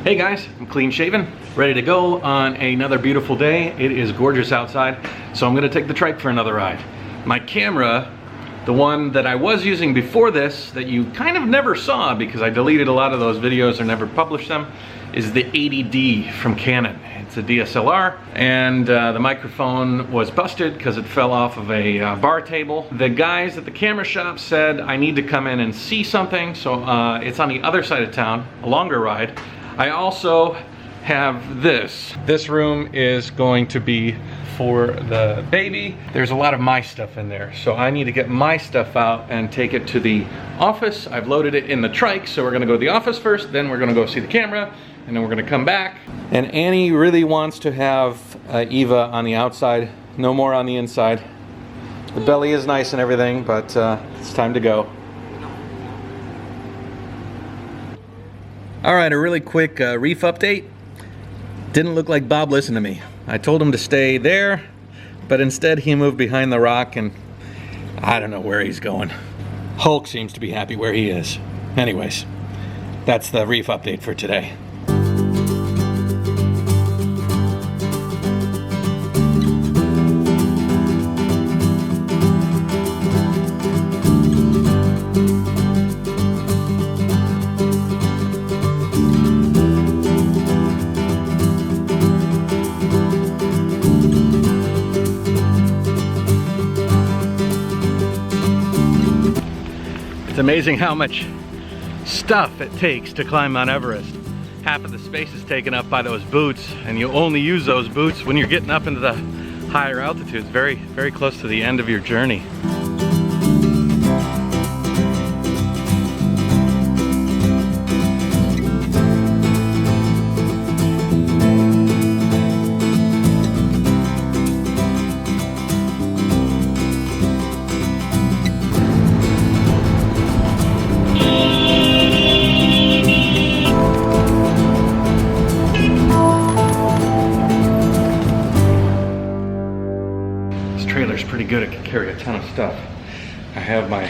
Hey guys, I'm clean shaven, ready to go on another beautiful day. It is gorgeous outside, so I'm gonna take the trike for another ride. My camera, the one that I was using before this, that you kind of never saw because I deleted a lot of those videos or never published them, is the 80D from Canon. It's a DSLR, and the microphone was busted because it fell off of a bar table. The guys at the camera shop said I need to come in and see something, so it's on the other side of town, a longer ride. I also have this. This room is going to be for the baby. There's a lot of my stuff in there, so I need to get my stuff out and take it to the office. I've loaded it in the trike, so we're gonna go to the office first, then we're gonna go see the camera, and then we're gonna come back. And Annie really wants to have Eva on the outside, no more on the inside. The belly is nice and everything, but it's time to go. All right, a really quick Reef update. Didn't look like Bob listened to me. I told him to stay there, but instead he moved behind the rock and I don't know where he's going. Hulk seems to be happy where he is. Anyways, that's the Reef update for today. It's amazing how much stuff it takes to climb Mount Everest. Half of the space is taken up by those boots, and you only use those boots when you're getting up into the higher altitudes, very, very close to the end of your journey. Trailer's pretty good. It can carry a ton of stuff. I have my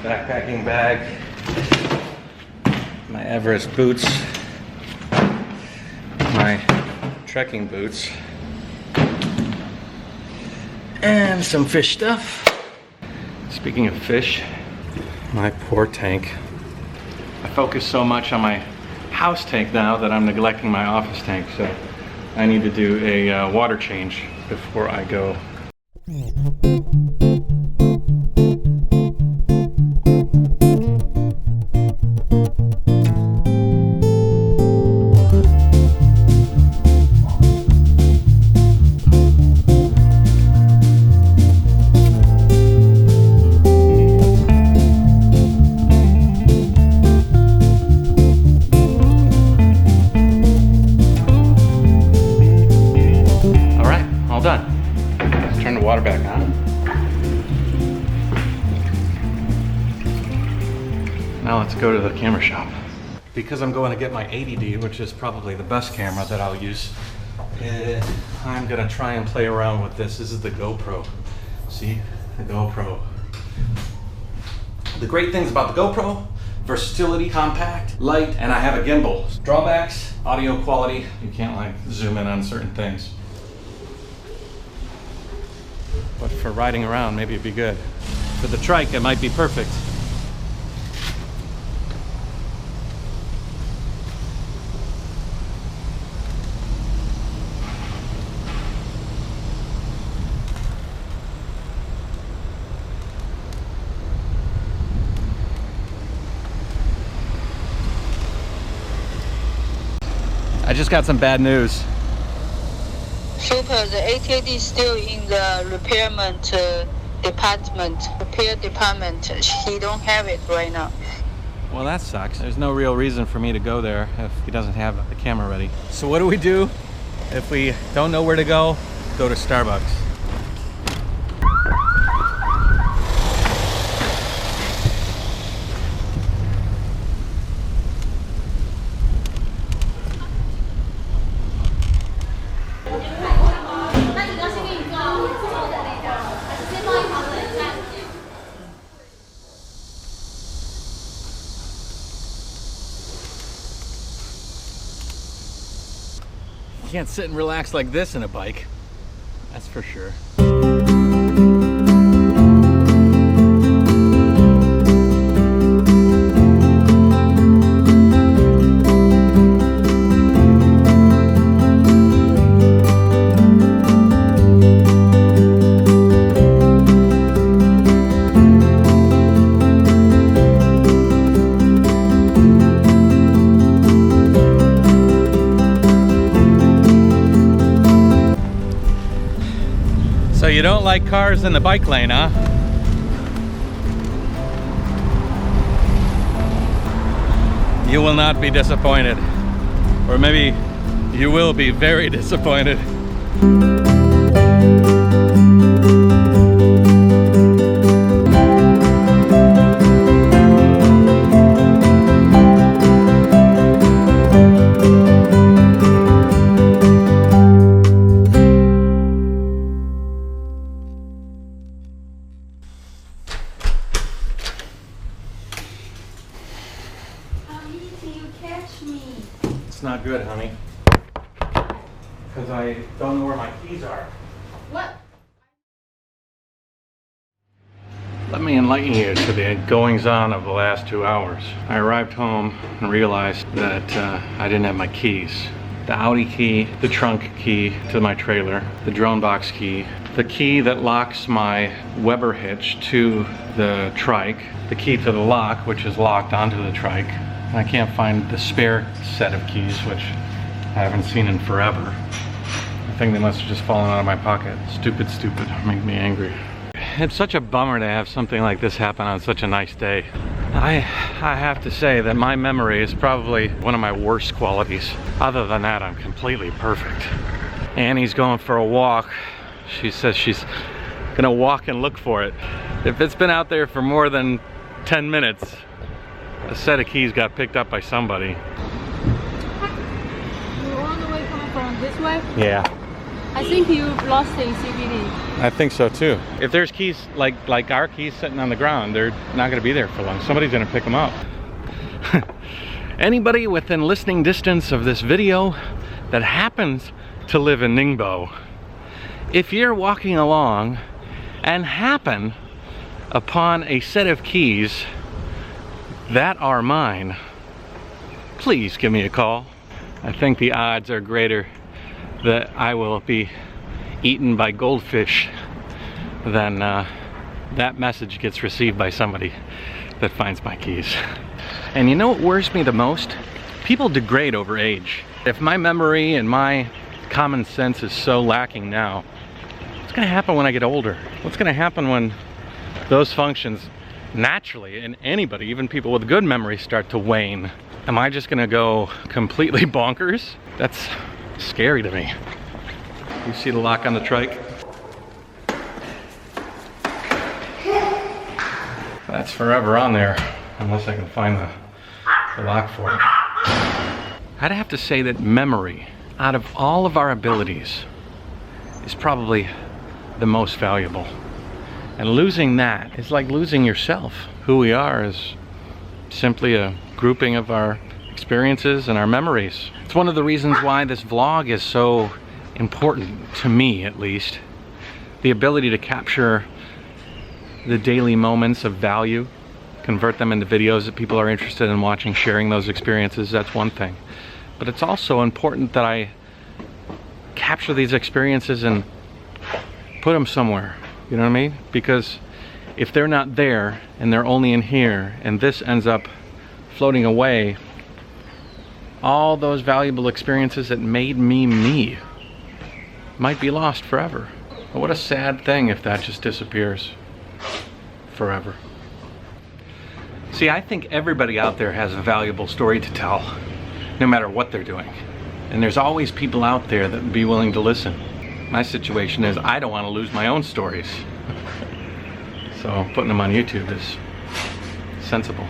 backpacking bag, my Everest boots, my trekking boots, and some fish stuff. Speaking of fish, my poor tank. I focus so much on my house tank now that I'm neglecting my office tank, so I need to do a water change before I go. Water back on. Now let's go to the camera shop. Because I'm going to get my 80D, which is probably the best camera that I'll use, I'm gonna try and play around with this. This is the GoPro. See, the GoPro. The great things about the GoPro: versatility, compact, light, and I have a gimbal. Drawbacks: audio quality. You can't like zoom in on certain things. But for riding around, maybe it'd be good. For the trike, it might be perfect. I just got some bad news. Super, the ATD is still in the repair department. He don't have it right now. Well, that sucks. There's no real reason for me to go there if he doesn't have the camera ready. So what do we do if we don't know where to go? Go to Starbucks. You can't sit and relax like this in a bike. That's for sure. So you don't like cars in the bike lane, huh? You will not be disappointed. Or maybe you will be very disappointed. It's not good, honey. Because I don't know where my keys are. What? Let me enlighten you to the goings-on of the last 2 hours. I arrived home and realized that I didn't have my keys. The Audi key, the trunk key to my trailer, the drone box key, the key that locks my Weber hitch to the trike, the key to the lock, which is locked onto the trike. I can't find the spare set of keys, which I haven't seen in forever. I think they must have just fallen out of my pocket. Stupid, make me angry. It's such a bummer to have something like this happen on such a nice day. I have to say that my memory is probably one of my worst qualities. Other than that, I'm completely perfect. Annie's going for a walk. She says she's gonna walk and look for it. If it's been out there for more than 10 minutes, a set of keys got picked up by somebody. You're on the way coming from this way? Yeah. I think you've lost in CBD. I think so too. If there's keys like our keys sitting on the ground, they're not gonna be there for long. Somebody's gonna pick them up. Anybody within listening distance of this video that happens to live in Ningbo, if you're walking along and happen upon a set of keys that are mine, please give me a call. I think the odds are greater that I will be eaten by goldfish than that message gets received by somebody that finds my keys. And you know what worries me the most? People degrade over age. If my memory and my common sense is so lacking now, what's gonna happen when I get older? What's gonna happen when those functions naturally, and anybody, even people with good memory, start to wane? Am I just gonna go completely bonkers? That's scary to me. You see the lock on the trike? That's forever on there, unless I can find the lock for it. I'd have to say that memory, out of all of our abilities, is probably the most valuable. And losing that is like losing yourself. Who we are is simply a grouping of our experiences and our memories. It's one of the reasons why this vlog is so important, to me at least. The ability to capture the daily moments of value, convert them into videos that people are interested in watching, sharing those experiences, that's one thing. But it's also important that I capture these experiences and put them somewhere. You know what I mean? Because if they're not there and they're only in here and this ends up floating away, all those valuable experiences that made me me might be lost forever. But what a sad thing if that just disappears forever. See, I think everybody out there has a valuable story to tell, no matter what they're doing. And there's always people out there that would be willing to listen. My situation is I don't want to lose my own stories. So putting them on YouTube is sensible.